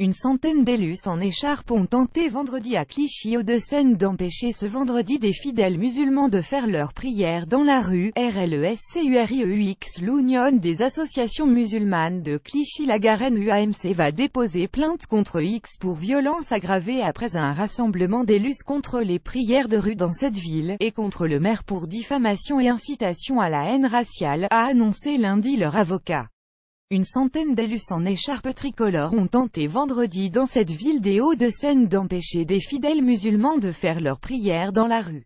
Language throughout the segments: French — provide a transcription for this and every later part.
Une centaine d'élus en écharpe ont tenté vendredi à Clichy-Hauts-de-Seine d'empêcher ce vendredi des fidèles musulmans de faire leur prière dans la rue. RLESCURIEUX. L'Union des associations musulmanes de Clichy-la-Garenne UAMC va déposer plainte contre X pour violence aggravée après un rassemblement d'élus contre les prières de rue dans cette ville, et contre le maire pour diffamation et incitation à la haine raciale, a annoncé lundi leur avocat. Une centaine d'élus en écharpe tricolore ont tenté vendredi dans cette ville des Hauts-de-Seine d'empêcher des fidèles musulmans de faire leur prière dans la rue.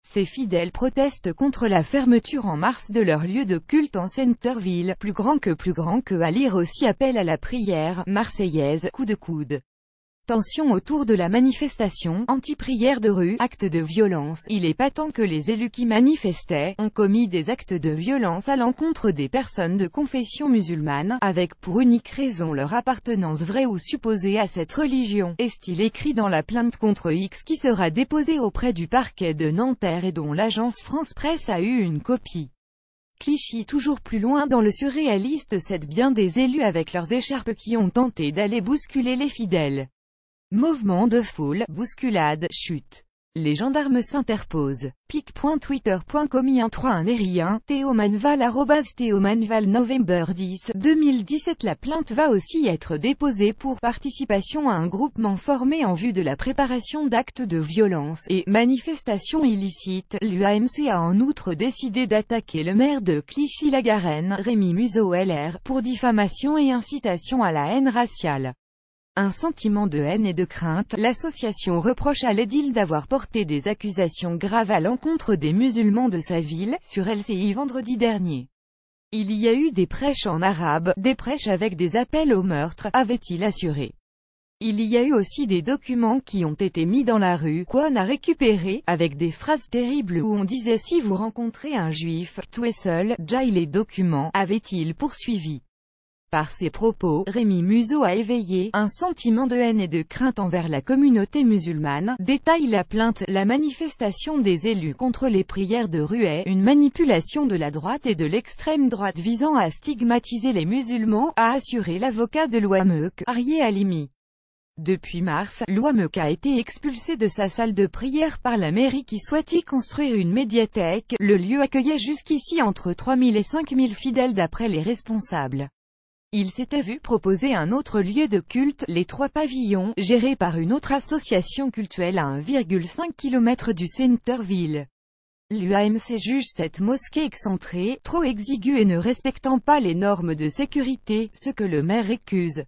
Ces fidèles protestent contre la fermeture en mars de leur lieu de culte en centre-ville, plus grand que, à lire aussi appel à la prière marseillaise, coup de coude. Tension autour de la manifestation, anti-prière de rue, acte de violence. Il est patent que les élus qui manifestaient, ont commis des actes de violence à l'encontre des personnes de confession musulmane, avec pour unique raison leur appartenance vraie ou supposée à cette religion, est-il écrit dans la plainte contre X qui sera déposée auprès du parquet de Nanterre et dont l'agence France Presse a eu une copie. Clichy toujours plus loin dans le surréaliste, c'est bien des élus avec leurs écharpes qui ont tenté d'aller bousculer les fidèles. Mouvement de foule, bousculade, chute. Les gendarmes s'interposent. pic.twitter.com I13 Nérien, Théo Manval @Théo Manval November 10, 2017. La plainte va aussi être déposée pour participation à un groupement formé en vue de la préparation d'actes de violence et manifestations illicites. L'UAMC a en outre décidé d'attaquer le maire de Clichy-la-Garenne, Rémi Muzo LR, pour diffamation et incitation à la haine raciale. Un sentiment de haine et de crainte, l'association reproche à l'édile d'avoir porté des accusations graves à l'encontre des musulmans de sa ville, sur LCI vendredi dernier. Il y a eu des prêches en arabe, des prêches avec des appels au meurtre, avait-il assuré. Il y a eu aussi des documents qui ont été mis dans la rue, qu'on a récupéré, avec des phrases terribles où on disait si vous rencontrez un juif, tuez seul, jaille les documents, avait-il poursuivi. Par ses propos, Rémi Muzo a éveillé un sentiment de haine et de crainte envers la communauté musulmane, détaille la plainte. La manifestation des élus contre les prières de rue est une manipulation de la droite et de l'extrême droite visant à stigmatiser les musulmans, a assuré l'avocat de l'UAMC, Arié Halimi. Depuis mars, l'UAMC a été expulsé de sa salle de prière par la mairie qui souhaite y construire une médiathèque. Le lieu accueillait jusqu'ici entre 3000 et 5000 fidèles d'après les responsables. Il s'était vu proposer un autre lieu de culte, les Trois Pavillons, géré par une autre association cultuelle à 1,5 km du centre-ville. L'UAMC juge cette mosquée excentrée, trop exiguë et ne respectant pas les normes de sécurité, ce que le maire récuse.